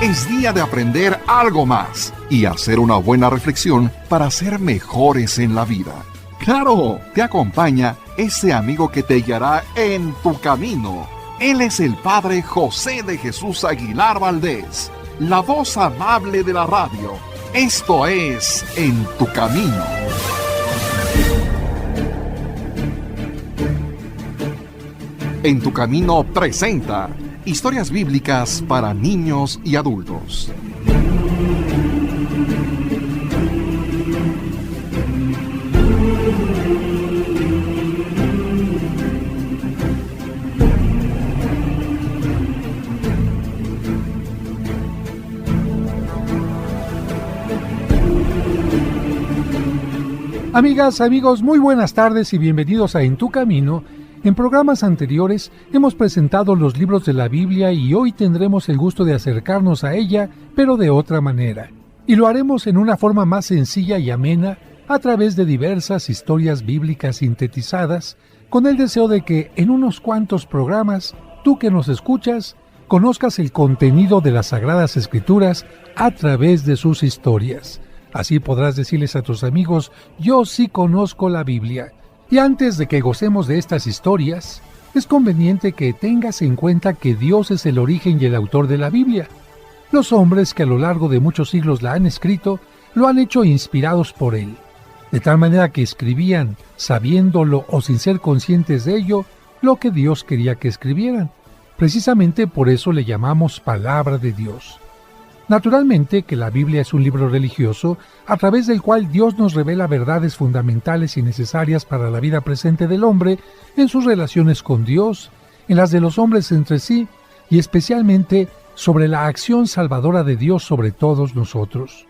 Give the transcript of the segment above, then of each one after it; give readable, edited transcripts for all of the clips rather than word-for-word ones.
Es día de aprender algo más y hacer una buena reflexión para ser mejores en la vida. ¡Claro! Te acompaña ese amigo que te guiará en tu camino. Él es el Padre José de Jesús Aguilar Valdés, la voz amable de la radio. Esto es En tu Camino. En tu Camino presenta historias bíblicas para niños y adultos. Amigas, amigos, muy buenas tardes y bienvenidos a En tu Camino. En programas anteriores hemos presentado los libros de la Biblia y hoy tendremos el gusto de acercarnos a ella, pero de otra manera. Y lo haremos en una forma más sencilla y amena, a través de diversas historias bíblicas sintetizadas, con el deseo de que en unos cuantos programas, tú que nos escuchas, conozcas el contenido de las Sagradas Escrituras a través de sus historias. Así podrás decirles a tus amigos, yo sí conozco la Biblia. Y antes de que gocemos de estas historias, es conveniente que tengas en cuenta que Dios es el origen y el autor de la Biblia. Los hombres que a lo largo de muchos siglos la han escrito, lo han hecho inspirados por Él, de tal manera que escribían, sabiéndolo o sin ser conscientes de ello, lo que Dios quería que escribieran. Precisamente por eso le llamamos Palabra de Dios. Naturalmente que la Biblia es un libro religioso a través del cual Dios nos revela verdades fundamentales y necesarias para la vida presente del hombre en sus relaciones con Dios, en las de los hombres entre sí y especialmente sobre la acción salvadora de Dios sobre todos nosotros.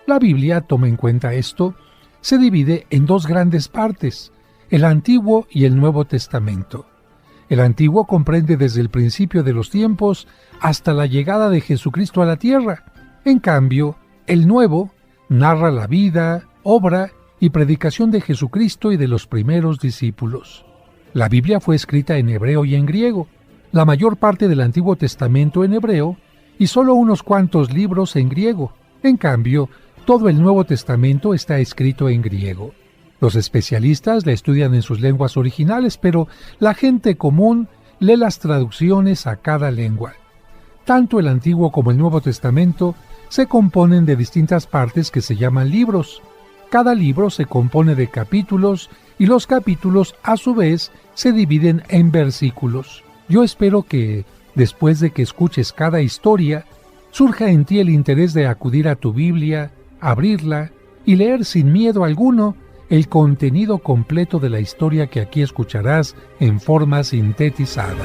La Biblia, toma en cuenta esto, se divide en dos grandes partes, el Antiguo y el Nuevo Testamento. El Antiguo comprende desde el principio de los tiempos hasta la llegada de Jesucristo a la tierra. En cambio, el Nuevo narra la vida, obra y predicación de Jesucristo y de los primeros discípulos. La Biblia fue escrita en hebreo y en griego, la mayor parte del Antiguo Testamento en hebreo y solo unos cuantos libros en griego. En cambio, todo el Nuevo Testamento está escrito en griego. Los especialistas la estudian en sus lenguas originales, pero la gente común lee las traducciones a cada lengua. Tanto el Antiguo como el Nuevo Testamento se componen de distintas partes que se llaman libros. Cada libro se compone de capítulos y los capítulos, a su vez, se dividen en versículos. Yo espero que, después de que escuches cada historia, surja en ti el interés de acudir a tu Biblia, abrirla y leer sin miedo alguno el contenido completo de la historia que aquí escucharás en forma sintetizada.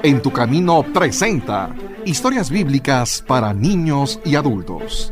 En tu Camino presenta historias bíblicas para niños y adultos.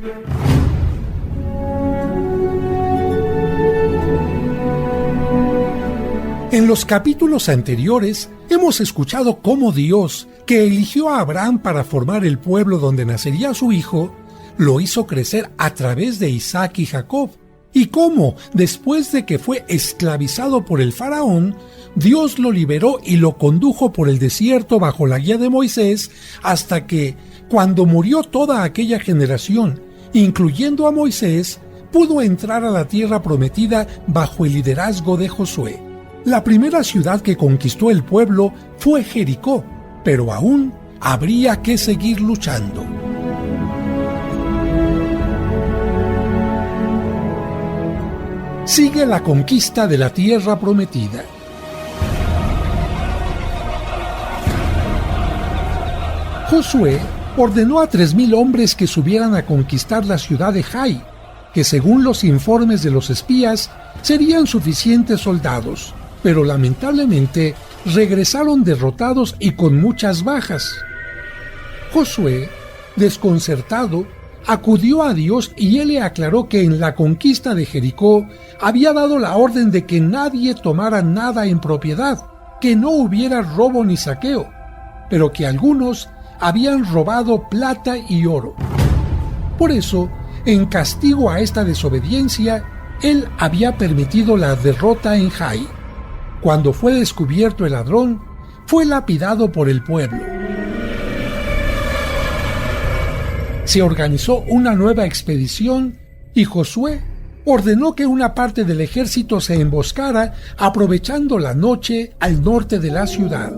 En los capítulos anteriores hemos escuchado cómo Dios, que eligió a Abraham para formar el pueblo donde nacería su hijo, lo hizo crecer a través de Isaac y Jacob, y cómo, después de que fue esclavizado por el faraón, Dios lo liberó y lo condujo por el desierto bajo la guía de Moisés hasta que, cuando murió toda aquella generación, incluyendo a Moisés, pudo entrar a la tierra prometida bajo el liderazgo de Josué. La primera ciudad que conquistó el pueblo fue Jericó, pero aún habría que seguir luchando. Sigue la conquista de la tierra prometida. Josué ordenó a 3,000 hombres que subieran a conquistar la ciudad de Jai, que según los informes de los espías serían suficientes soldados, pero lamentablemente regresaron derrotados y con muchas bajas. Josué, desconcertado, acudió a Dios y él le aclaró que en la conquista de Jericó había dado la orden de que nadie tomara nada en propiedad, que no hubiera robo ni saqueo, pero que algunos habían robado plata y oro. Por eso, en castigo a esta desobediencia, él había permitido la derrota en Jai. Cuando fue descubierto el ladrón, fue lapidado por el pueblo. Se organizó una nueva expedición y Josué ordenó que una parte del ejército se emboscara aprovechando la noche al norte de la ciudad.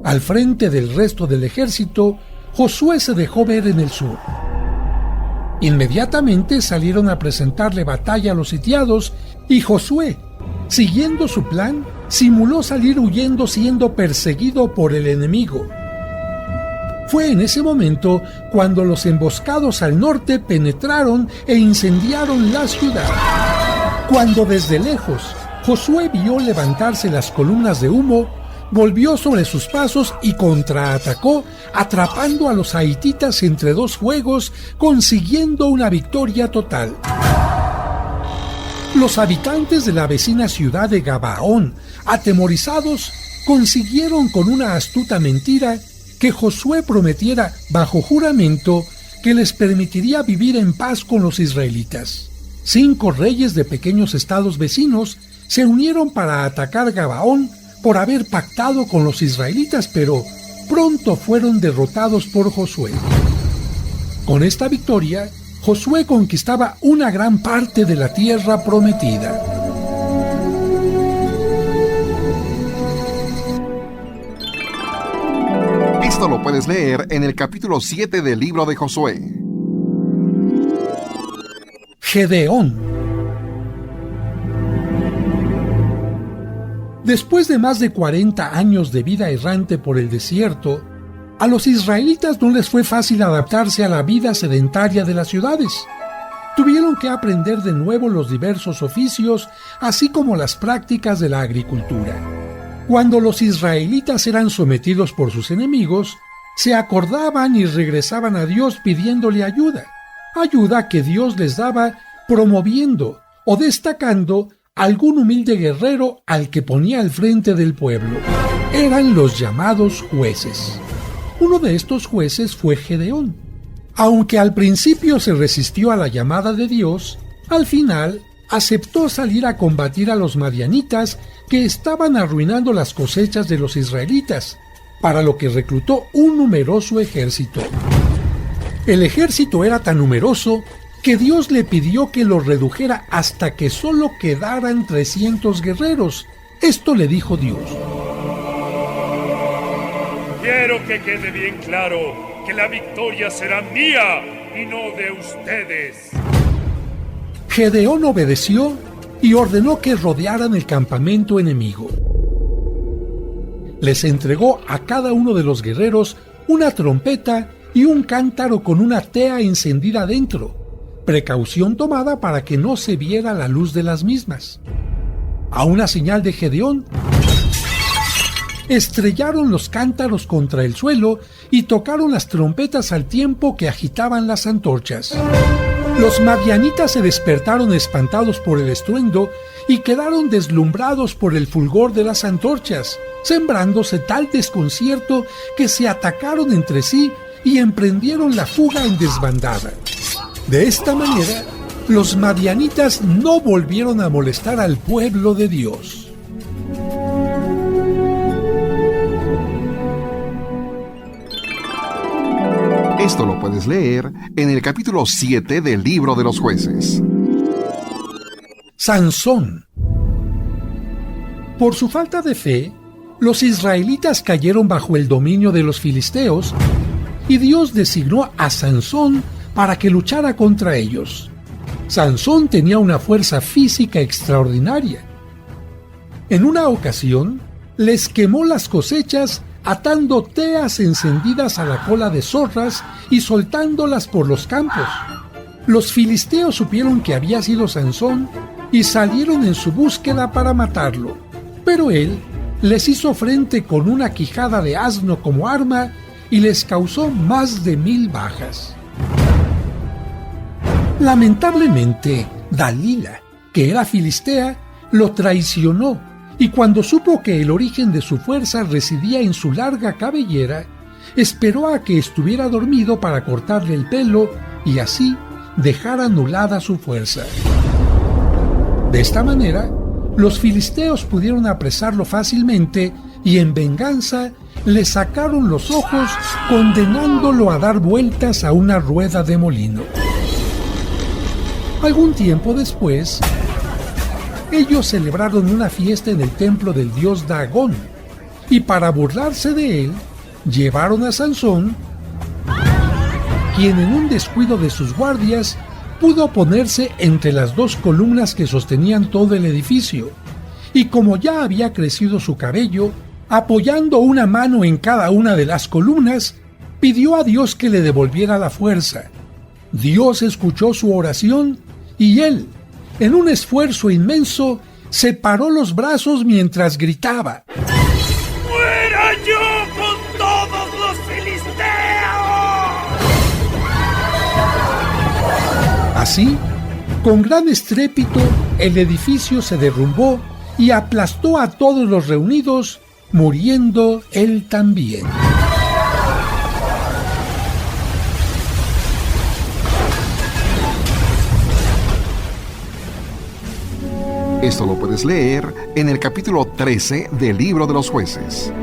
Al frente del resto del ejército, Josué se dejó ver en el sur. Inmediatamente salieron a presentarle batalla a los sitiados y Josué, siguiendo su plan, simuló salir huyendo siendo perseguido por el enemigo. Fue en ese momento cuando los emboscados al norte penetraron e incendiaron la ciudad. Cuando desde lejos Josué vio levantarse las columnas de humo, volvió sobre sus pasos y contraatacó, atrapando a los haititas entre dos fuegos, consiguiendo una victoria total. Los habitantes de la vecina ciudad de Gabaón, atemorizados, consiguieron con una astuta mentira que Josué prometiera bajo juramento que les permitiría vivir en paz con los israelitas. 5 reyes de pequeños estados vecinos se unieron para atacar Gabaón por haber pactado con los israelitas, pero pronto fueron derrotados por Josué. Con esta victoria, Josué conquistaba una gran parte de la tierra prometida. Esto lo puedes leer en el capítulo 7 del libro de Josué. Gedeón. Después de más de 40 años de vida errante por el desierto, a los israelitas no les fue fácil adaptarse a la vida sedentaria de las ciudades. Tuvieron que aprender de nuevo los diversos oficios, así como las prácticas de la agricultura. Cuando los israelitas eran sometidos por sus enemigos, se acordaban y regresaban a Dios pidiéndole ayuda que Dios les daba promoviendo o destacando algún humilde guerrero al que ponía al frente del pueblo. Eran los llamados jueces. Uno de estos jueces fue Gedeón. Aunque al principio se resistió a la llamada de Dios, al final aceptó salir a combatir a los madianitas que estaban arruinando las cosechas de los israelitas, para lo que reclutó un numeroso ejército. El ejército era tan numeroso que Dios le pidió que lo redujera hasta que solo quedaran 300 guerreros. Esto le dijo Dios: quiero que quede bien claro que la victoria será mía y no de ustedes. Gedeón obedeció y ordenó que rodearan el campamento enemigo. Les entregó a cada uno de los guerreros una trompeta y un cántaro con una tea encendida dentro, precaución tomada para que no se viera la luz de las mismas. A una señal de Gedeón, estrellaron los cántaros contra el suelo y tocaron las trompetas al tiempo que agitaban las antorchas. Los madianitas se despertaron espantados por el estruendo y quedaron deslumbrados por el fulgor de las antorchas, sembrándose tal desconcierto que se atacaron entre sí y emprendieron la fuga en desbandada. De esta manera, los madianitas no volvieron a molestar al pueblo de Dios. Esto lo puedes leer en el capítulo 7 del libro de los jueces. Sansón. Por su falta de fe, los israelitas cayeron bajo el dominio de los filisteos y Dios designó a Sansón para que luchara contra ellos. Sansón tenía una fuerza física extraordinaria. En una ocasión, les quemó las cosechas atando teas encendidas a la cola de zorras y soltándolas por los campos. Los filisteos supieron que había sido Sansón y salieron en su búsqueda para matarlo, pero él les hizo frente con una quijada de asno como arma y les causó más de 1000 bajas. Lamentablemente, Dalila, que era filistea, lo traicionó, y cuando supo que el origen de su fuerza residía en su larga cabellera, esperó a que estuviera dormido para cortarle el pelo y así dejar anulada su fuerza. De esta manera, los filisteos pudieron apresarlo fácilmente y en venganza le sacaron los ojos, condenándolo a dar vueltas a una rueda de molino. Algún tiempo después, ellos celebraron una fiesta en el templo del dios Dagón, y para burlarse de él, llevaron a Sansón, quien en un descuido de sus guardias pudo ponerse entre las dos columnas que sostenían todo el edificio, y como ya había crecido su cabello, apoyando una mano en cada una de las columnas, pidió a Dios que le devolviera la fuerza. Dios escuchó su oración y él, en un esfuerzo inmenso, separó los brazos mientras gritaba: ¡Fuera yo con todos los filisteos! Así, con gran estrépito, el edificio se derrumbó y aplastó a todos los reunidos, muriendo él también. Esto lo puedes leer en el capítulo 13 del Libro de los Jueces.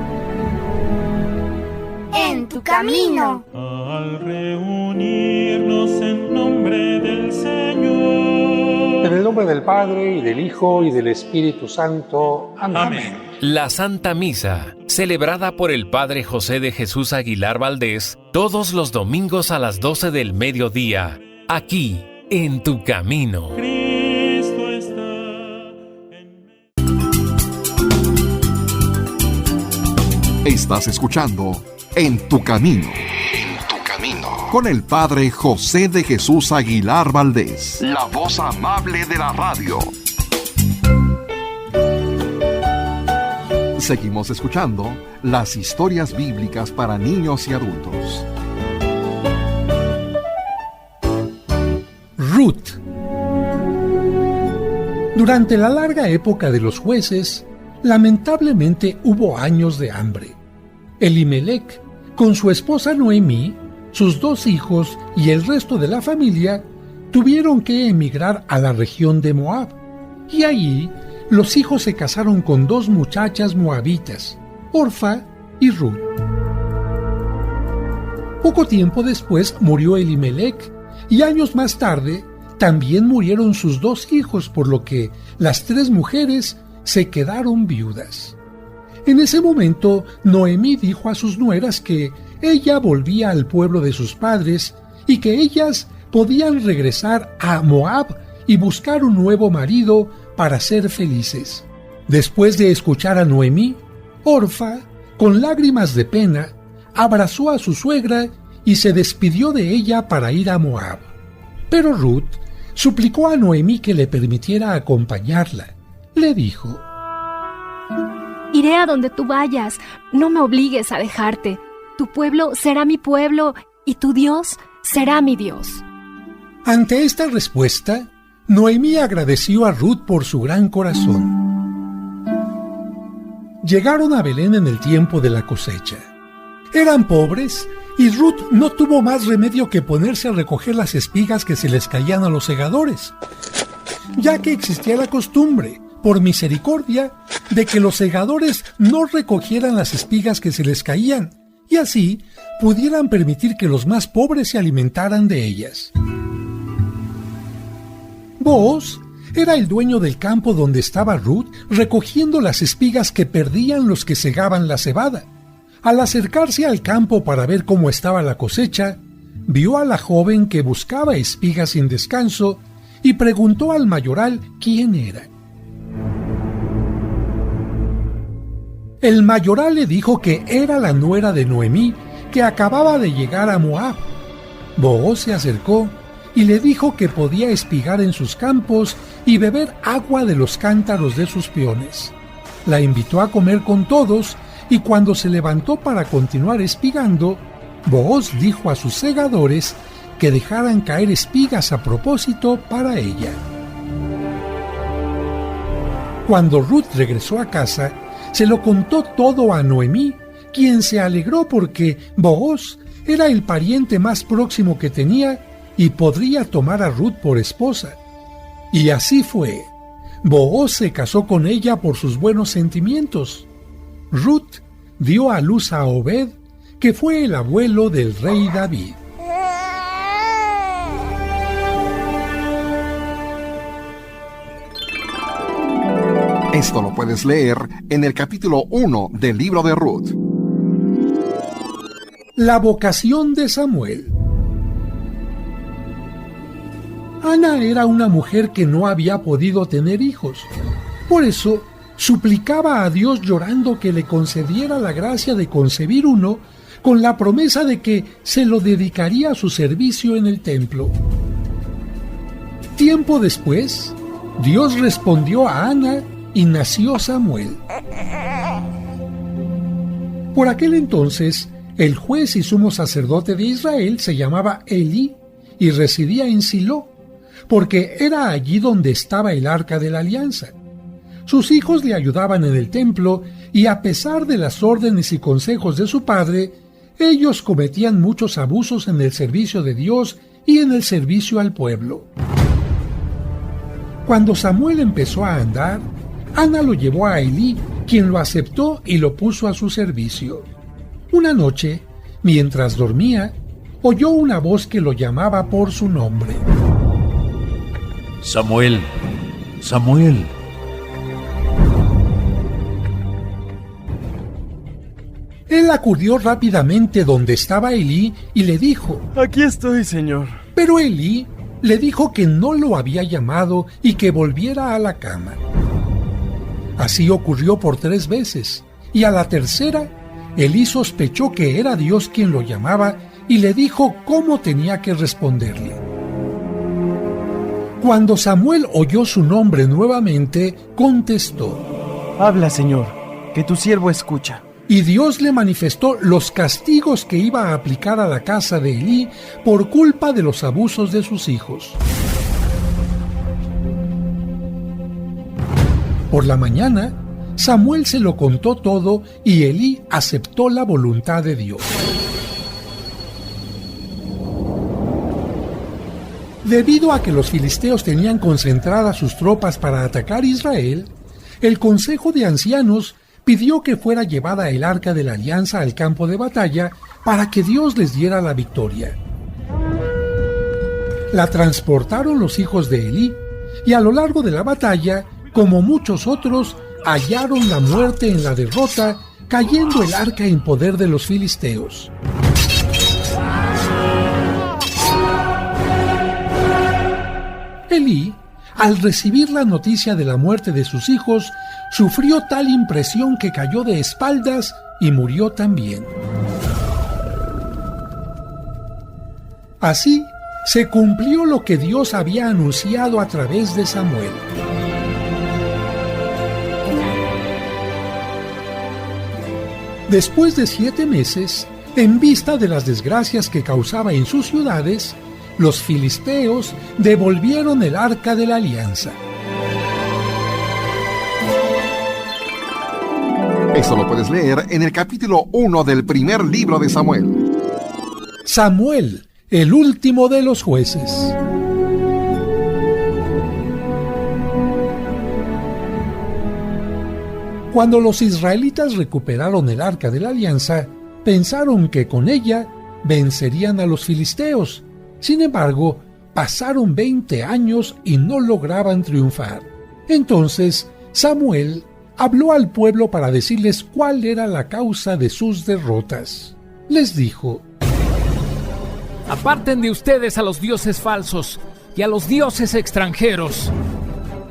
En tu camino. Al reunirnos en nombre del Señor. En el nombre del Padre, y del Hijo, y del Espíritu Santo. Amén. La Santa Misa, celebrada por el Padre José de Jesús Aguilar Valdés, todos los domingos a las 12 del mediodía, aquí, en tu camino. Cristo está en Estás escuchando En tu camino. En tu camino. Con el Padre José de Jesús Aguilar Valdés, la voz amable de la radio. Seguimos escuchando las historias bíblicas para niños y adultos. Ruth. Durante la larga época de los jueces, lamentablemente hubo años de hambre. Elimelec, con su esposa Noemí, sus 2 hijos y el resto de la familia, tuvieron que emigrar a la región de Moab, y allí los hijos se casaron con 2 muchachas moabitas, Orfa y Ruth. Poco tiempo después murió Elimelec, y años más tarde también murieron sus 2 hijos, por lo que las 3 mujeres se quedaron viudas. En ese momento, Noemí dijo a sus nueras que ella volvía al pueblo de sus padres y que ellas podían regresar a Moab y buscar un nuevo marido para ser felices. Después de escuchar a Noemí, Orfa, con lágrimas de pena, abrazó a su suegra y se despidió de ella para ir a Moab. Pero Ruth suplicó a Noemí que le permitiera acompañarla. Le dijo: Iré a donde tú vayas, no me obligues a dejarte. Tu pueblo será mi pueblo y tu Dios será mi Dios. Ante esta respuesta, Noemí agradeció a Ruth por su gran corazón. Llegaron a Belén en el tiempo de la cosecha. Eran pobres y Ruth no tuvo más remedio que ponerse a recoger las espigas que se les caían a los segadores, ya que existía la costumbre, por misericordia, de que los segadores no recogieran las espigas que se les caían y así pudieran permitir que los más pobres se alimentaran de ellas. Booz era el dueño del campo donde estaba Ruth recogiendo las espigas que perdían los que segaban la cebada. Al acercarse al campo para ver cómo estaba la cosecha, vio a la joven que buscaba espigas sin descanso y preguntó al mayoral quién era. El mayoral le dijo que era la nuera de Noemí, que acababa de llegar a Moab. Booz se acercó y le dijo que podía espigar en sus campos y beber agua de los cántaros de sus peones. La invitó a comer con todos y cuando se levantó para continuar espigando, Booz dijo a sus segadores que dejaran caer espigas a propósito para ella. Cuando Ruth regresó a casa, se lo contó todo a Noemí, quien se alegró porque Booz era el pariente más próximo que tenía y podría tomar a Ruth por esposa. Y así fue. Booz se casó con ella por sus buenos sentimientos. Ruth dio a luz a Obed, que fue el abuelo del rey David. Esto lo puedes leer en el capítulo 1 del libro de Ruth. La vocación de Samuel. Ana era una mujer que no había podido tener hijos. Por eso, suplicaba a Dios llorando que le concediera la gracia de concebir uno, con la promesa de que se lo dedicaría a su servicio en el templo. Tiempo después, Dios respondió a Ana y nació Samuel. Por aquel entonces, el juez y sumo sacerdote de Israel se llamaba Elí y residía en Silo, porque era allí donde estaba el arca de la alianza. Sus hijos le ayudaban en el templo y, a pesar de las órdenes y consejos de su padre, ellos cometían muchos abusos en el servicio de Dios y en el servicio al pueblo. Cuando Samuel empezó a andar, Ana lo llevó a Elí, quien lo aceptó y lo puso a su servicio. Una noche, mientras dormía, oyó una voz que lo llamaba por su nombre. Samuel, Samuel. Él acudió rápidamente donde estaba Elí y le dijo: Aquí estoy, señor. Pero Elí le dijo que no lo había llamado y que volviera a la cama. Así ocurrió por 3 veces, y a la tercera, Elí sospechó que era Dios quien lo llamaba y le dijo cómo tenía que responderle. Cuando Samuel oyó su nombre nuevamente, contestó: Habla, señor, que tu siervo escucha. Y Dios le manifestó los castigos que iba a aplicar a la casa de Elí por culpa de los abusos de sus hijos. Por la mañana, Samuel se lo contó todo y Elí aceptó la voluntad de Dios. Debido a que los filisteos tenían concentradas sus tropas para atacar Israel, el Consejo de Ancianos pidió que fuera llevada el arca de la alianza al campo de batalla para que Dios les diera la victoria. La transportaron los hijos de Elí, y a lo largo de la batalla, como muchos otros, hallaron la muerte en la derrota, cayendo el arca en poder de los filisteos. Elí, al recibir la noticia de la muerte de sus hijos, sufrió tal impresión que cayó de espaldas y murió también. Así se cumplió lo que Dios había anunciado a través de Samuel. Después de 7 meses, en vista de las desgracias que causaba en sus ciudades, los filisteos devolvieron el arca de la alianza. Esto lo puedes leer en el capítulo 1 del primer libro de Samuel. Samuel, el último de los jueces. Cuando los israelitas recuperaron el arca de la alianza, pensaron que con ella vencerían a los filisteos. Sin embargo, pasaron 20 años y no lograban triunfar. Entonces, Samuel habló al pueblo para decirles cuál era la causa de sus derrotas. Les dijo: Aparten de ustedes a los dioses falsos y a los dioses extranjeros.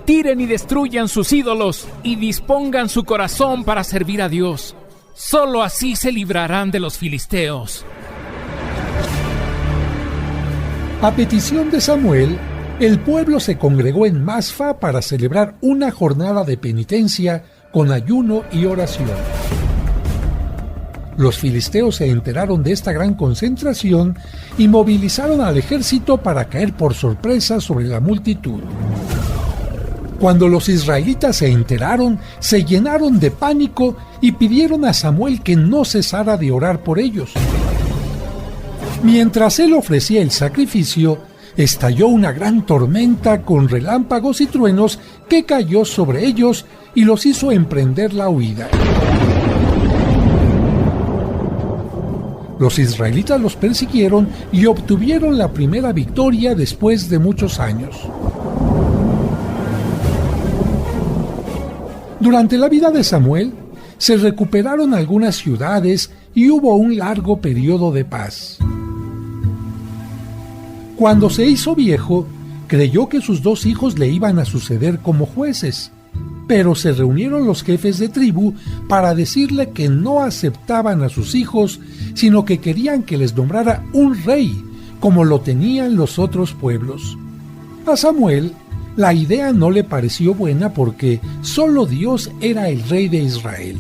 Tiren y destruyan sus ídolos y dispongan su corazón para servir a Dios. Solo así se librarán de los filisteos. A petición de Samuel, el pueblo se congregó en Masfa para celebrar una jornada de penitencia con ayuno y oración. Los filisteos se enteraron de esta gran concentración y movilizaron al ejército para caer por sorpresa sobre la multitud. Cuando los israelitas se enteraron, se llenaron de pánico y pidieron a Samuel que no cesara de orar por ellos. Mientras él ofrecía el sacrificio, estalló una gran tormenta con relámpagos y truenos que cayó sobre ellos y los hizo emprender la huida. Los israelitas los persiguieron y obtuvieron la primera victoria después de muchos años. Durante la vida de Samuel, se recuperaron algunas ciudades y hubo un largo periodo de paz. Cuando se hizo viejo, creyó que sus 2 hijos le iban a suceder como jueces, pero se reunieron los jefes de tribu para decirle que no aceptaban a sus hijos, sino que querían que les nombrara un rey, como lo tenían los otros pueblos. A Samuel, la idea no le pareció buena porque solo Dios era el rey de Israel.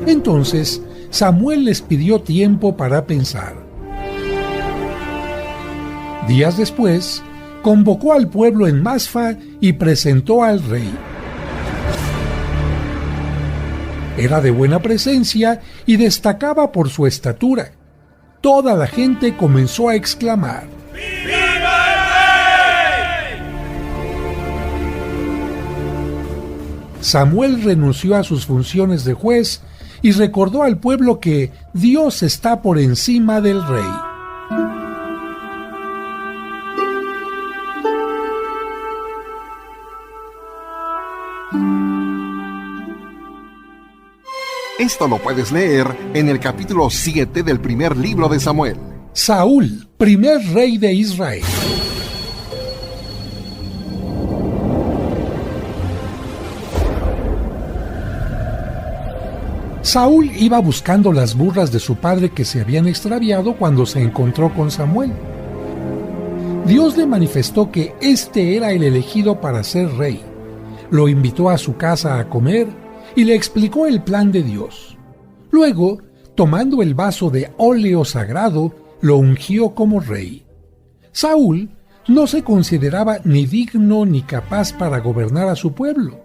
Entonces, Samuel les pidió tiempo para pensar. Días después, convocó al pueblo en Masfa y presentó al rey. Era de buena presencia y destacaba por su estatura. Toda la gente comenzó a exclamar: ¡Viva el rey! Samuel renunció a sus funciones de juez y recordó al pueblo que Dios está por encima del rey. Esto lo puedes leer en el capítulo 7 del primer libro de Samuel. Saúl, primer rey de Israel. Saúl iba buscando las burras de su padre que se habían extraviado cuando se encontró con Samuel. Dios le manifestó que este era el elegido para ser rey. Lo invitó a su casa a comer y le explicó el plan de Dios. Luego, tomando el vaso de óleo sagrado, lo ungió como rey. Saúl no se consideraba ni digno ni capaz para gobernar a su pueblo.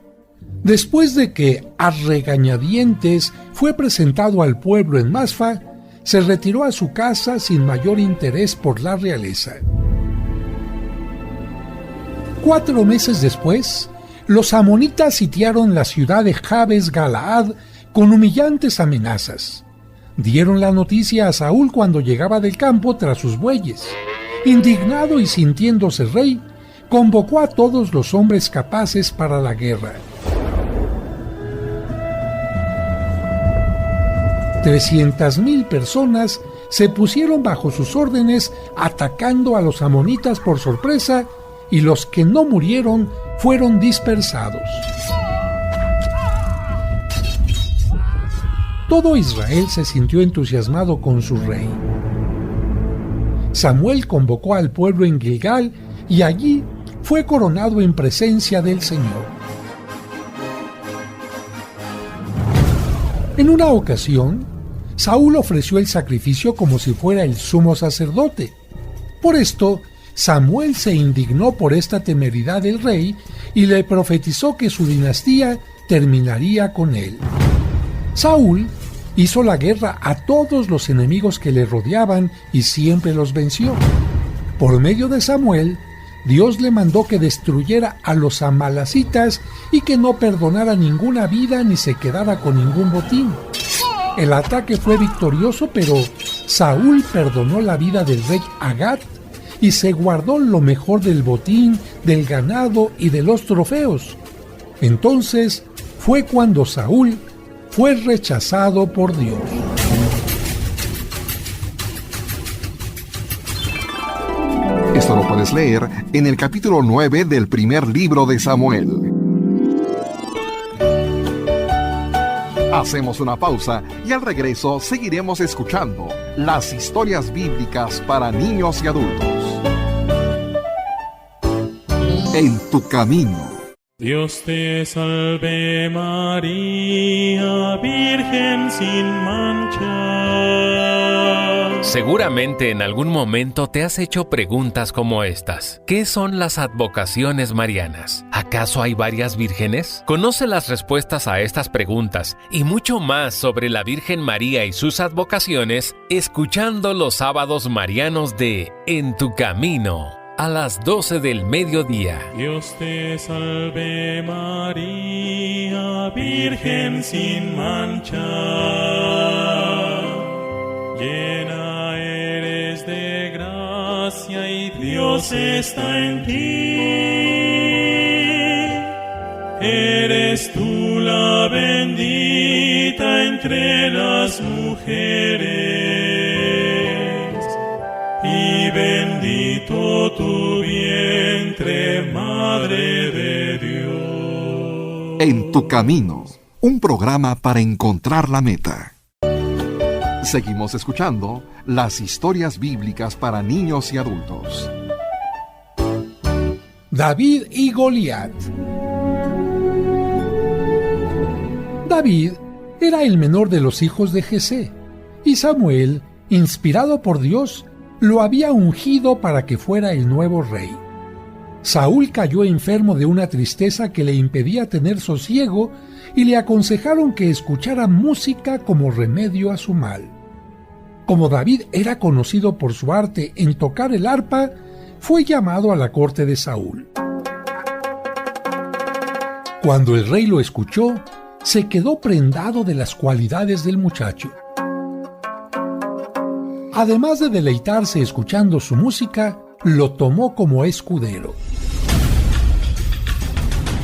Después de que, a regañadientes, fue presentado al pueblo en Masfa, se retiró a su casa sin mayor interés por la realeza. 4 meses después, los amonitas sitiaron la ciudad de Jabes Galaad con humillantes amenazas. Dieron la noticia a Saúl cuando llegaba del campo tras sus bueyes. Indignado y sintiéndose rey, convocó a todos los hombres capaces para la guerra. 300,000 personas se pusieron bajo sus órdenes atacando a los amonitas por sorpresa, y los que no murieron fueron dispersados. Todo Israel se sintió entusiasmado con su rey. Samuel convocó al pueblo en Gilgal y allí fue coronado en presencia del Señor. En una ocasión, Saúl ofreció el sacrificio como si fuera el sumo sacerdote. Por esto, Samuel se indignó por esta temeridad del rey y le profetizó que su dinastía terminaría con él. Saúl hizo la guerra a todos los enemigos que le rodeaban y siempre los venció. Por medio de Samuel, Dios le mandó que destruyera a los amalecitas y que no perdonara ninguna vida ni se quedara con ningún botín. El ataque fue victorioso, pero Saúl perdonó la vida del rey Agag y se guardó lo mejor del botín, del ganado y de los trofeos. Entonces fue cuando Saúl fue rechazado por Dios. Esto lo puedes leer en el capítulo 9 del primer libro de Samuel. Hacemos una pausa y al regreso seguiremos escuchando las historias bíblicas para niños y adultos. En tu camino. Dios te salve María, Virgen sin mancha. Seguramente en algún momento te has hecho preguntas como estas. ¿Qué son las advocaciones marianas? ¿Acaso hay varias vírgenes? Conoce las respuestas a estas preguntas y mucho más sobre la Virgen María y sus advocaciones escuchando los sábados marianos de En tu Camino, a las 12 del mediodía. Dios te salve María, Virgen sin mancha. Llena eres de gracia y Dios está en ti. Eres tú la bendita entre las mujeres y bendito tu vientre, Madre de Dios. En tu Camino, un programa para encontrar la meta. Seguimos escuchando las historias bíblicas para niños y adultos. David y Goliat. David era el menor de los hijos de Jesé, y Samuel, inspirado por Dios, lo había ungido para que fuera el nuevo rey. Saúl cayó enfermo de una tristeza que le impedía tener sosiego y le aconsejaron que escuchara música como remedio a su mal. Como David era conocido por su arte en tocar el arpa, fue llamado a la corte de Saúl. Cuando el rey lo escuchó, se quedó prendado de las cualidades del muchacho. Además de deleitarse escuchando su música, lo tomó como escudero.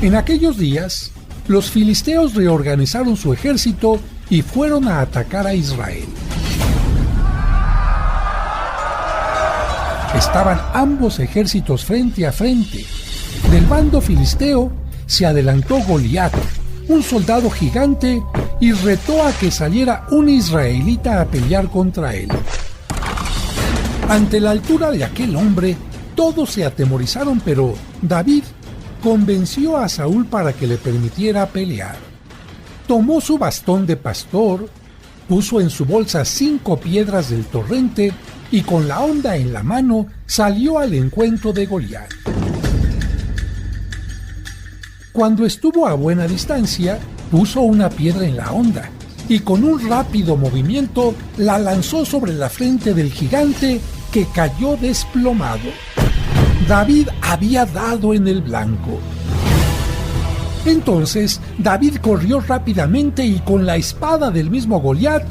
En aquellos días, los filisteos reorganizaron su ejército y fueron a atacar a Israel. Estaban ambos ejércitos frente a frente. Del bando filisteo se adelantó Goliat, un soldado gigante, y retó a que saliera un israelita a pelear contra él. Ante la altura de aquel hombre, todos se atemorizaron, pero David convenció a Saúl para que le permitiera pelear. Tomó su bastón de pastor, puso en su bolsa 5 piedras del torrente y con la honda en la mano salió al encuentro de Goliat. Cuando estuvo a buena distancia, puso una piedra en la honda y con un rápido movimiento la lanzó sobre la frente del gigante, que cayó desplomado. David había dado en el blanco. Entonces David corrió rápidamente y con la espada del mismo Goliat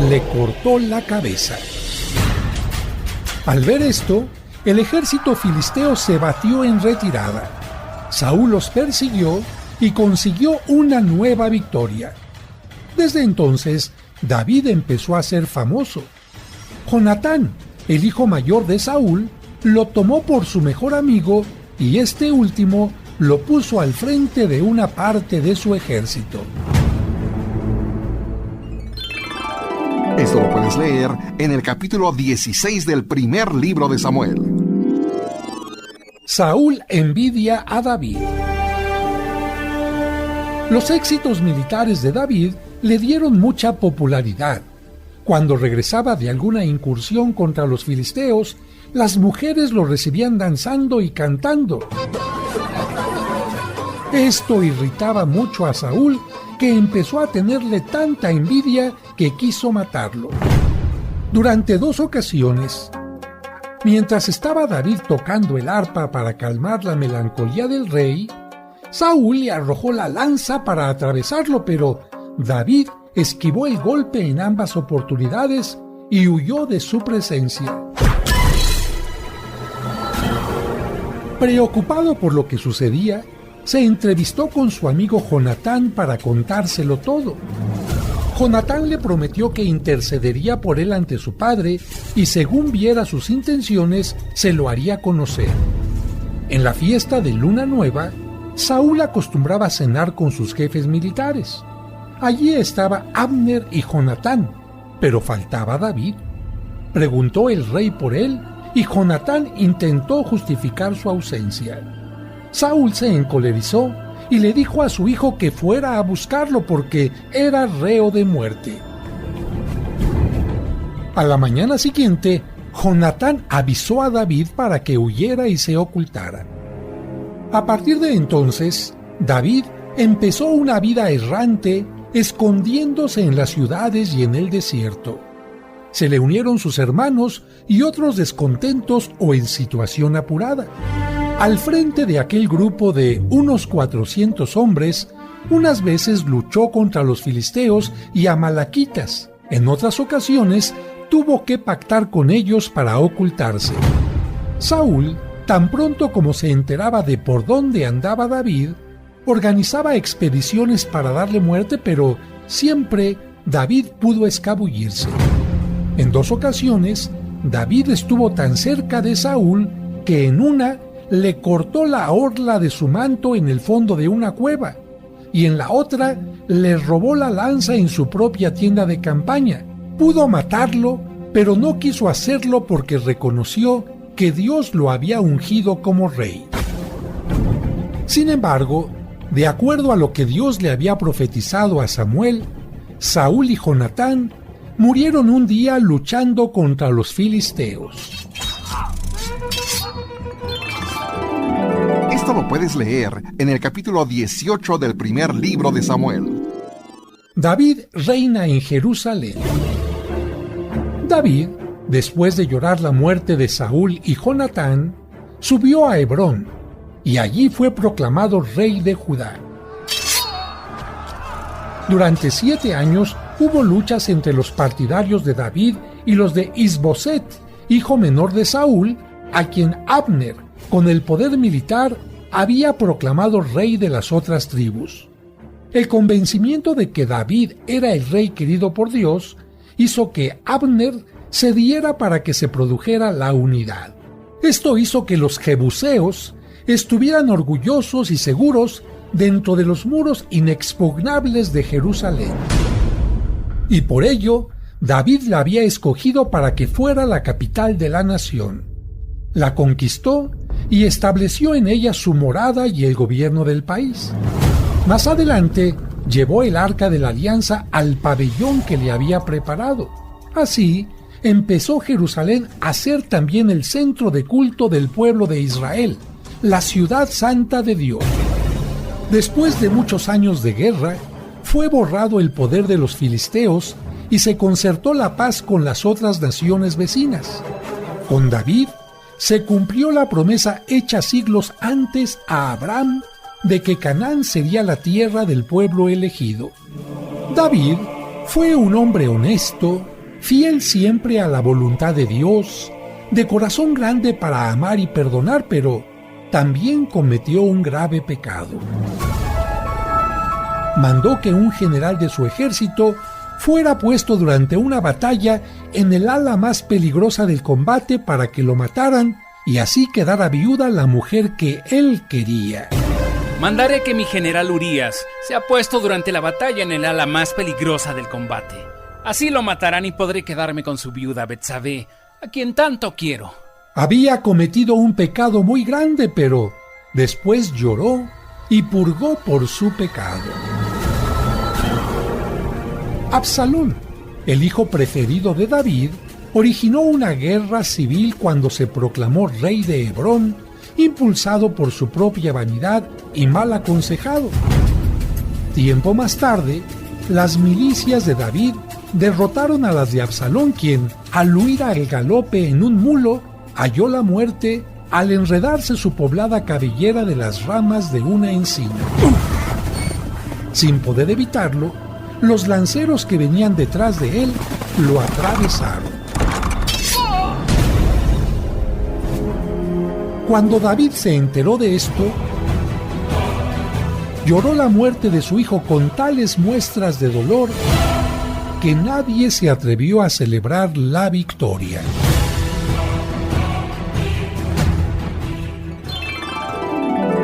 le cortó la cabeza. Al ver esto, el ejército filisteo se batió en retirada. Saúl los persiguió y consiguió una nueva victoria. Desde entonces, David empezó a ser famoso. Jonatán, el hijo mayor de Saúl, lo tomó por su mejor amigo y este último lo puso al frente de una parte de su ejército. Esto lo puedes leer en el capítulo 16 del primer libro de Samuel. Saúl envidia a David. Los éxitos militares de David le dieron mucha popularidad. Cuando regresaba de alguna incursión contra los filisteos, las mujeres lo recibían danzando y cantando. Esto irritaba mucho a Saúl, que empezó a tenerle tanta envidia que quiso matarlo. Durante 2 ocasiones, mientras estaba David tocando el arpa para calmar la melancolía del rey, Saúl le arrojó la lanza para atravesarlo, pero David esquivó el golpe en ambas oportunidades y huyó de su presencia. Preocupado por lo que sucedía, se entrevistó con su amigo Jonatán para contárselo todo. Jonatán le prometió que intercedería por él ante su padre y según viera sus intenciones, se lo haría conocer. En la fiesta de Luna Nueva, Saúl acostumbraba cenar con sus jefes militares. Allí estaba Abner y Jonatán, pero faltaba David. Preguntó el rey por él y Jonatán intentó justificar su ausencia. Saúl se encolerizó y le dijo a su hijo que fuera a buscarlo porque era reo de muerte. A la mañana siguiente, Jonatán avisó a David para que huyera y se ocultara. A partir de entonces, David empezó una vida errante, escondiéndose en las ciudades y en el desierto. Se le unieron sus hermanos y otros descontentos o en situación apurada. Al frente de aquel grupo de unos 400 hombres, unas veces luchó contra los filisteos y amalequitas. En otras ocasiones, tuvo que pactar con ellos para ocultarse. Saúl, tan pronto como se enteraba de por dónde andaba David, organizaba expediciones para darle muerte, pero siempre David pudo escabullirse. En 2 ocasiones, David estuvo tan cerca de Saúl que en una le cortó la orla de su manto en el fondo de una cueva, y en la otra le robó la lanza en su propia tienda de campaña. Pudo matarlo, pero no quiso hacerlo porque reconoció que Dios lo había ungido como rey. Sin embargo, de acuerdo a lo que Dios le había profetizado a Samuel, Saúl y Jonatán murieron un día luchando contra los filisteos. Esto lo puedes leer en el capítulo 18 del primer libro de Samuel. David reina en Jerusalén. David, después de llorar la muerte de Saúl y Jonatán, subió a Hebrón, y allí fue proclamado rey de Judá. Durante 7 años hubo luchas entre los partidarios de David y los de Isboset, hijo menor de Saúl, a quien Abner, con el poder militar, había proclamado rey de las otras tribus. El convencimiento de que David era el rey querido por Dios hizo que Abner cediera para que se produjera la unidad. Esto hizo que los jebuseos estuvieran orgullosos y seguros dentro de los muros inexpugnables de Jerusalén. Y por ello, David la había escogido para que fuera la capital de la nación. La conquistó y estableció en ella su morada y el gobierno del país. Más adelante, llevó el arca de la alianza al pabellón que le había preparado. Así, empezó Jerusalén a ser también el centro de culto del pueblo de Israel, la ciudad santa de Dios. Después de muchos años de guerra, fue borrado el poder de los filisteos y se concertó la paz con las otras naciones vecinas. Con David se cumplió la promesa hecha siglos antes a Abraham de que Canaán sería la tierra del pueblo elegido. David fue un hombre honesto, fiel siempre a la voluntad de Dios, de corazón grande para amar y perdonar, pero también cometió un grave pecado. Mandó que un general de su ejército fuera puesto durante una batalla en el ala más peligrosa del combate para que lo mataran y así quedara viuda la mujer que él quería. Mandaré que mi general Urías sea puesto durante la batalla en el ala más peligrosa del combate. Así lo matarán y podré quedarme con su viuda Betsabé, a quien tanto quiero. Había cometido un pecado muy grande, pero después lloró y purgó por su pecado. Absalón, el hijo preferido de David, originó una guerra civil cuando se proclamó rey de Hebrón, impulsado por su propia vanidad y mal aconsejado. Tiempo más tarde, las milicias de David derrotaron a las de Absalón, quien, al huir al galope en un mulo, halló la muerte al enredarse su poblada cabellera de las ramas de una encina. Sin poder evitarlo, los lanceros que venían detrás de él lo atravesaron. Cuando David se enteró de esto, lloró la muerte de su hijo con tales muestras de dolor que nadie se atrevió a celebrar la victoria.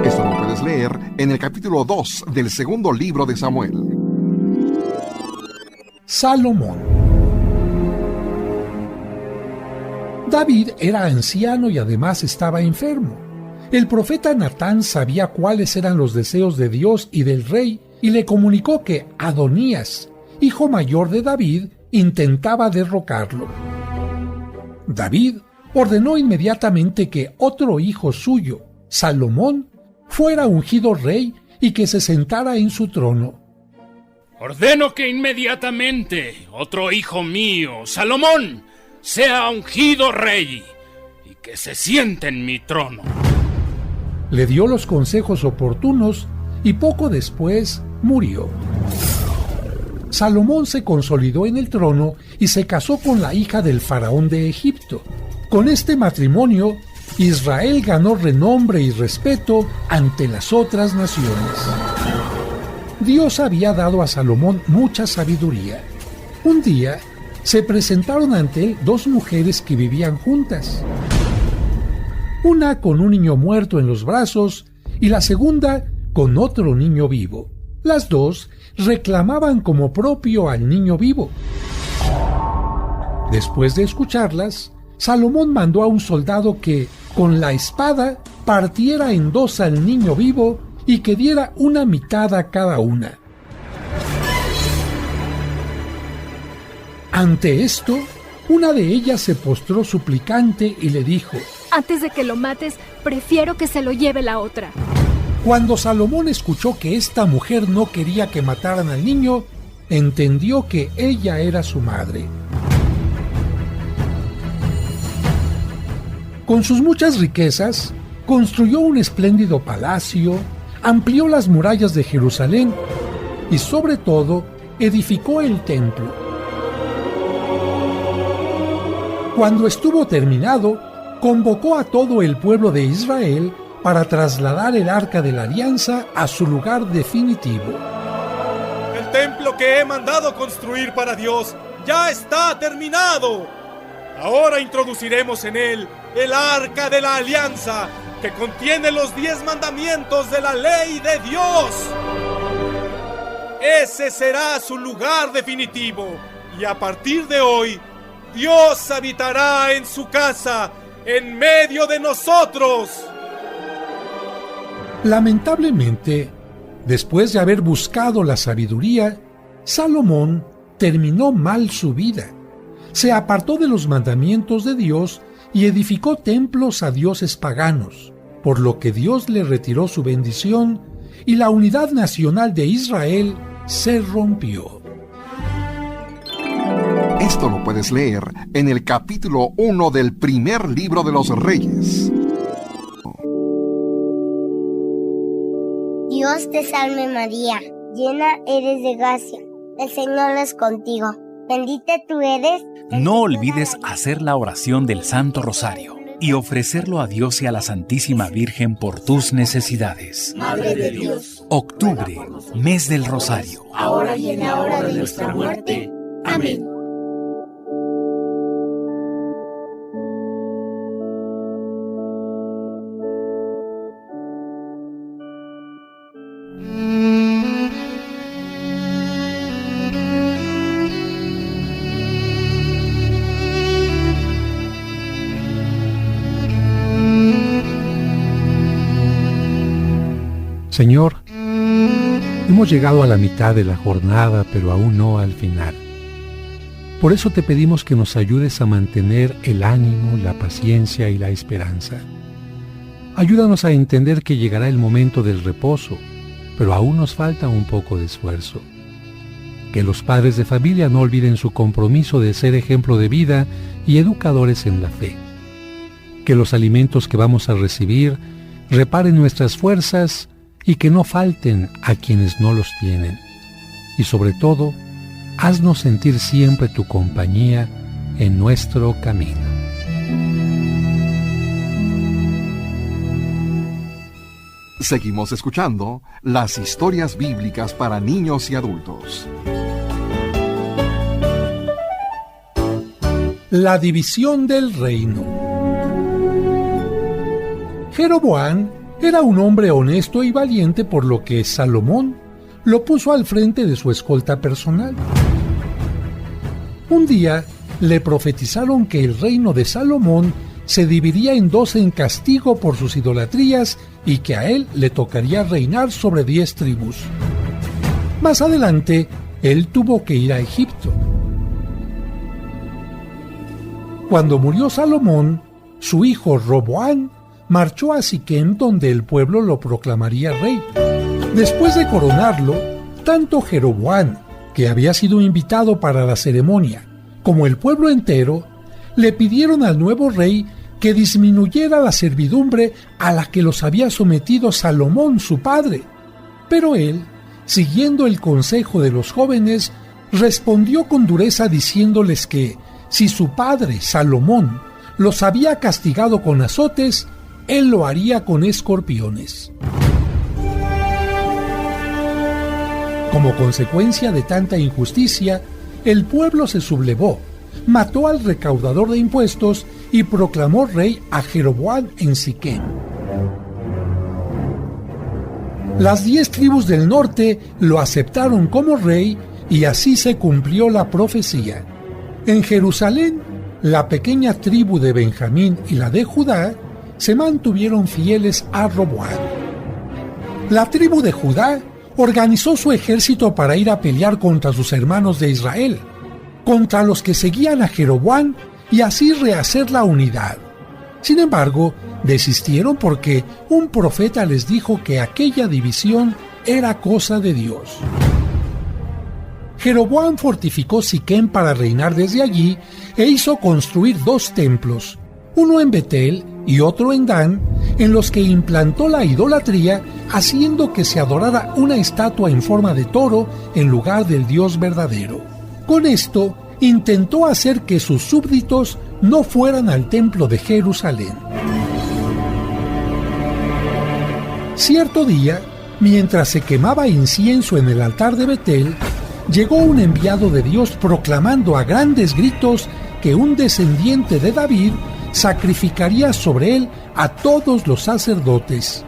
Esto lo puedes leer en el capítulo 2 del segundo libro de Samuel. Salomón. David era anciano y además estaba enfermo. El profeta Natán sabía cuáles eran los deseos de Dios y del rey y le comunicó que Adonías, hijo mayor de David, intentaba derrocarlo. David ordenó inmediatamente que otro hijo suyo, Salomón, fuera ungido rey y que se sentara en su trono. Ordeno que inmediatamente otro hijo mío, Salomón, sea ungido rey y que se siente en mi trono. Le dio los consejos oportunos y poco después murió. Salomón se consolidó en el trono y se casó con la hija del faraón de Egipto. Con este matrimonio, Israel ganó renombre y respeto ante las otras naciones. Dios había dado a Salomón mucha sabiduría. Un día, se presentaron ante él dos mujeres que vivían juntas. Una con un niño muerto en los brazos y la segunda con otro niño vivo. Las dos reclamaban como propio al niño vivo. Después de escucharlas, Salomón mandó a un soldado que, con la espada, partiera en dos al niño vivo y que diera una mitad a cada una. Ante esto, una de ellas se postró suplicante y le dijo: antes de que lo mates, prefiero que se lo lleve la otra. Cuando Salomón escuchó que esta mujer no quería que mataran al niño, entendió que ella era su madre. Con sus muchas riquezas, construyó un espléndido palacio, amplió las murallas de Jerusalén y, sobre todo, edificó el templo. Cuando estuvo terminado, convocó a todo el pueblo de Israel para trasladar el Arca de la Alianza a su lugar definitivo. El templo que he mandado construir para Dios ya está terminado. Ahora introduciremos en él el Arca de la Alianza, que contiene los 10 mandamientos de la ley de Dios. Ese será su lugar definitivo, y a partir de hoy, Dios habitará en su casa, en medio de nosotros. Lamentablemente, después de haber buscado la sabiduría, Salomón terminó mal su vida. Se apartó de los mandamientos de Dios y edificó templos a dioses paganos, por lo que Dios le retiró su bendición y la unidad nacional de Israel se rompió. Esto lo puedes leer en el capítulo 1 del primer libro de los Reyes. Dios te salve María, llena eres de gracia, el Señor es contigo. Bendita tú eres. No olvides hacer la oración del Santo Rosario y ofrecerlo a Dios y a la Santísima Virgen por tus necesidades. Madre de Dios. Octubre, mes del Rosario. Ahora y en la hora de nuestra muerte. Amén. Señor, hemos llegado a la mitad de la jornada, pero aún no al final. Por eso te pedimos que nos ayudes a mantener el ánimo, la paciencia y la esperanza. Ayúdanos a entender que llegará el momento del reposo, pero aún nos falta un poco de esfuerzo. Que los padres de familia no olviden su compromiso de ser ejemplo de vida y educadores en la fe. Que los alimentos que vamos a recibir reparen nuestras fuerzas y que no falten a quienes no los tienen. Y sobre todo, haznos sentir siempre tu compañía en nuestro camino. Seguimos escuchando las historias bíblicas para niños y adultos. La división del reino. Jeroboam era un hombre honesto y valiente, por lo que Salomón lo puso al frente de su escolta personal. Un día le profetizaron que el reino de Salomón se dividía en dos en castigo por sus idolatrías y que a él le tocaría reinar sobre 10 tribus. Más adelante, él tuvo que ir a Egipto. Cuando murió Salomón, su hijo Roboam marchó a Siquem, donde el pueblo lo proclamaría rey. Después de coronarlo, tanto Jeroboam, que había sido invitado para la ceremonia, como el pueblo entero, le pidieron al nuevo rey que disminuyera la servidumbre a la que los había sometido Salomón, su padre. Pero él, siguiendo el consejo de los jóvenes, respondió con dureza diciéndoles que, si su padre, Salomón, los había castigado con azotes, él lo haría con escorpiones. Como consecuencia de tanta injusticia, el pueblo se sublevó, mató al recaudador de impuestos y proclamó rey a Jeroboam en Siquem. Las 10 tribus del norte lo aceptaron como rey y así se cumplió la profecía. En Jerusalén, la pequeña tribu de Benjamín y la de Judá se mantuvieron fieles a Roboam. La tribu de Judá organizó su ejército para ir a pelear contra sus hermanos de Israel, contra los que seguían a Jeroboam y así rehacer la unidad. Sin embargo, desistieron porque un profeta les dijo que aquella división era cosa de Dios. Jeroboam fortificó Siquem para reinar desde allí e hizo construir 2 templos, uno en Betel y otro en Dan, en los que implantó la idolatría, haciendo que se adorara una estatua en forma de toro en lugar del Dios verdadero. Con esto, intentó hacer que sus súbditos no fueran al templo de Jerusalén. Cierto día, mientras se quemaba incienso en el altar de Betel, llegó un enviado de Dios proclamando a grandes gritos que un descendiente de David sacrificaría sobre él a todos los sacerdotes.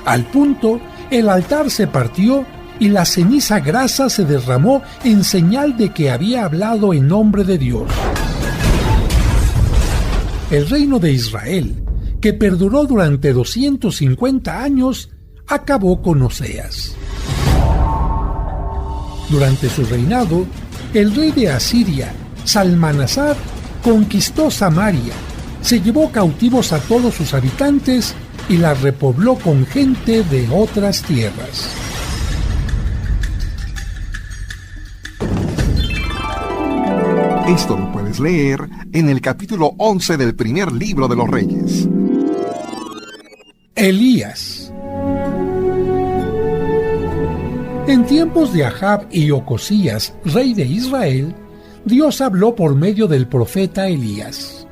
Al punto, el altar se partió y la ceniza grasa se derramó en señal de que había hablado en nombre de Dios. El reino de Israel, que perduró durante 250 años, acabó con Oseas. Durante su reinado, el rey de Asiria, Salmanasar, conquistó Samaria, se llevó cautivos a todos sus habitantes y la repobló con gente de otras tierras. Esto lo puedes leer en el capítulo 11 del primer libro de los Reyes. Elías. En tiempos de Ahab y Ocosías, rey de Israel, Dios habló por medio del profeta Elías.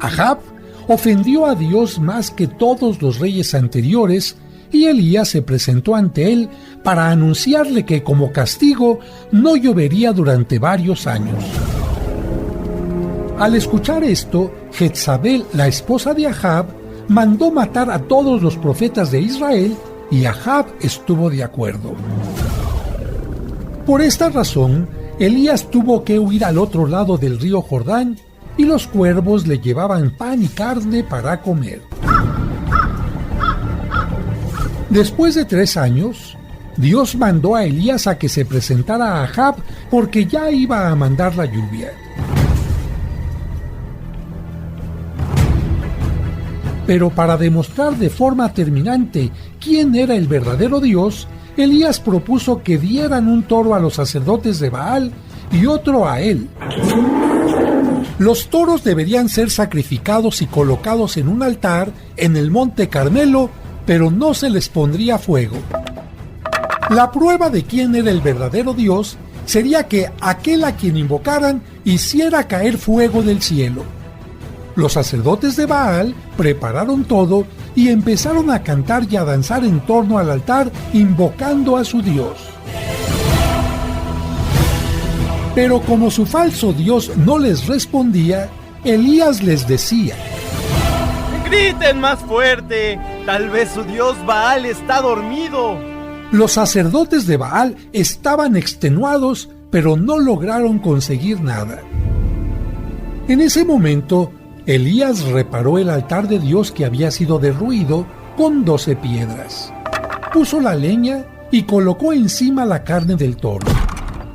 Ahab ofendió a Dios más que todos los reyes anteriores y Elías se presentó ante él para anunciarle que como castigo no llovería durante varios años. Al escuchar esto, Jezabel, la esposa de Ahab, mandó matar a todos los profetas de Israel y Ahab estuvo de acuerdo. Por esta razón, Elías tuvo que huir al otro lado del río Jordán y los cuervos le llevaban pan y carne para comer. Después de 3 años, Dios mandó a Elías a que se presentara a Ahab porque ya iba a mandar la lluvia. Pero para demostrar de forma terminante quién era el verdadero Dios, Elías propuso que dieran un toro a los sacerdotes de Baal y otro a él. Los toros deberían ser sacrificados y colocados en un altar en el monte Carmelo, pero no se les pondría fuego. La prueba de quién era el verdadero Dios sería que aquel a quien invocaran hiciera caer fuego del cielo. Los sacerdotes de Baal prepararon todo y empezaron a cantar y a danzar en torno al altar invocando a su Dios. Pero como su falso Dios no les respondía, Elías les decía: ¡griten más fuerte! Tal vez su Dios Baal está dormido. Los sacerdotes de Baal estaban extenuados, pero no lograron conseguir nada. En ese momento, Elías reparó el altar de Dios que había sido derruido con 12 piedras. Puso la leña y colocó encima la carne del toro.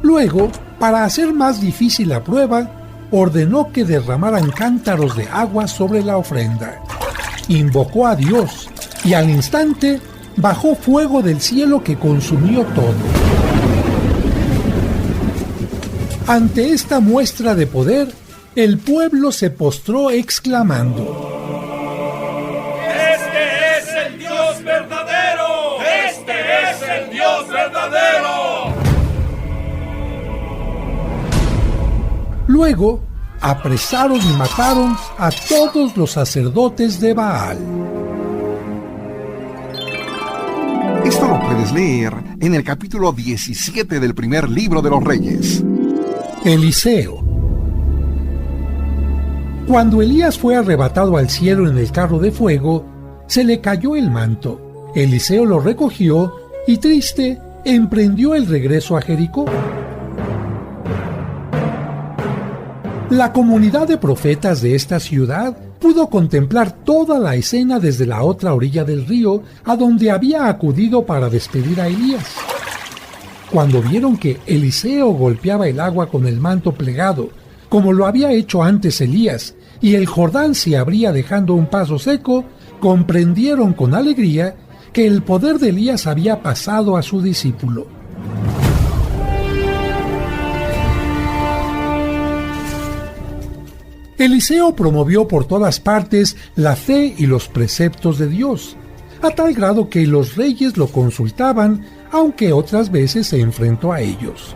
Luego, para hacer más difícil la prueba, ordenó que derramaran cántaros de agua sobre la ofrenda. Invocó a Dios y al instante bajó fuego del cielo que consumió todo. Ante esta muestra de poder, el pueblo se postró exclamando: ¡Este es el Dios verdadero! ¡Este es el Dios verdadero! Luego, apresaron y mataron a todos los sacerdotes de Baal. Esto lo puedes leer en el capítulo 17 del primer libro de los Reyes. Eliseo. Cuando Elías fue arrebatado al cielo en el carro de fuego, se le cayó el manto. Eliseo lo recogió y, triste, emprendió el regreso a Jericó. La comunidad de profetas de esta ciudad pudo contemplar toda la escena desde la otra orilla del río, a donde había acudido para despedir a Elías. Cuando vieron que Eliseo golpeaba el agua con el manto plegado, como lo había hecho antes Elías, y el Jordán se abría dejando un paso seco, comprendieron con alegría que el poder de Elías había pasado a su discípulo. Eliseo promovió por todas partes la fe y los preceptos de Dios, a tal grado que los reyes lo consultaban, aunque otras veces se enfrentó a ellos.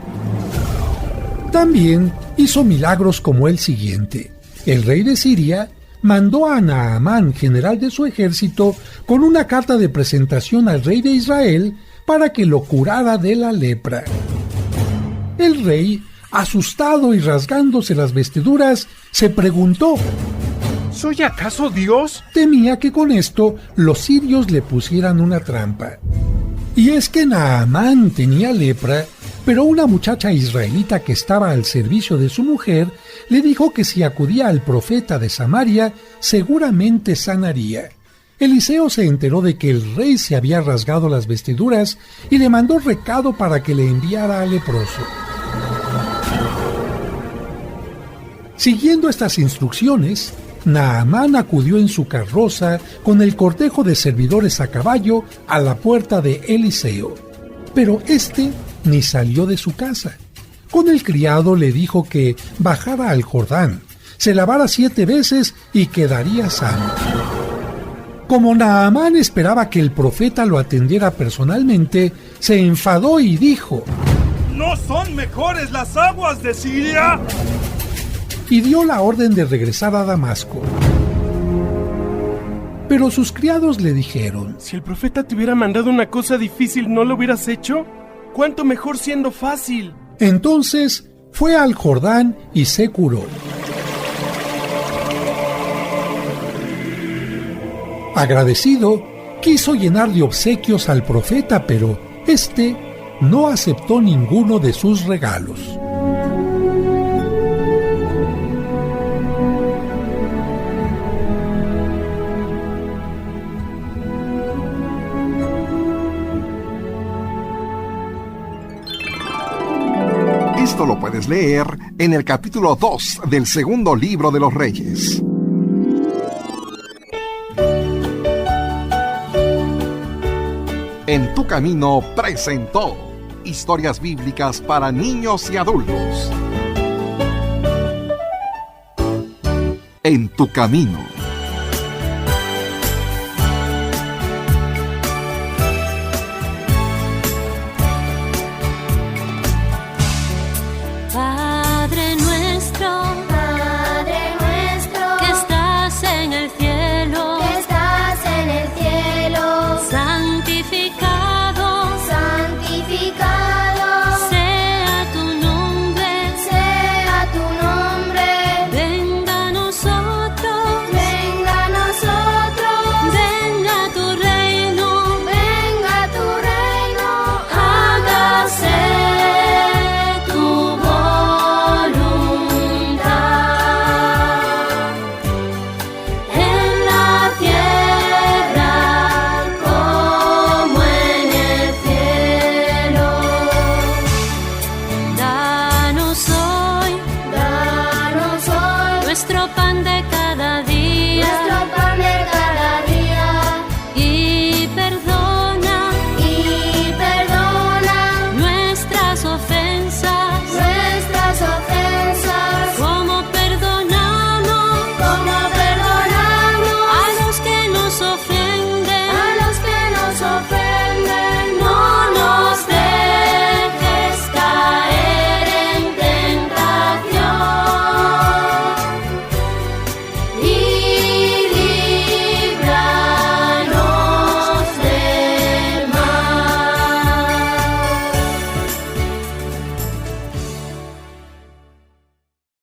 También hizo milagros como el siguiente. El rey de Siria mandó a Naamán, general de su ejército, con una carta de presentación al rey de Israel para que lo curara de la lepra. El rey, asustado y rasgándose las vestiduras, se preguntó: ¿soy acaso Dios? Temía que con esto los sirios le pusieran una trampa. Y es que Naamán tenía lepra, pero una muchacha israelita que estaba al servicio de su mujer le dijo que si acudía al profeta de Samaria, seguramente sanaría. Eliseo se enteró de que el rey se había rasgado las vestiduras y le mandó recado para que le enviara al leproso. Siguiendo estas instrucciones, Naamán acudió en su carroza con el cortejo de servidores a caballo a la puerta de Eliseo, pero éste ni salió de su casa. Con el criado le dijo que bajara al Jordán, se lavara 7 veces y quedaría sano. Como Naamán esperaba que el profeta lo atendiera personalmente, se enfadó y dijo: ¿no son mejores las aguas de Siria? Y dio la orden de regresar a Damasco. Pero sus criados le dijeron: si el profeta te hubiera mandado una cosa difícil, ¿no lo hubieras hecho? ¿Cuánto mejor siendo fácil? Entonces fue al Jordán y se curó. Agradecido, quiso llenar de obsequios al profeta, pero éste no aceptó ninguno de sus regalos. Esto lo puedes leer en el capítulo 2 del segundo libro de los Reyes. En tu Camino presentó historias bíblicas para niños y adultos. En tu Camino.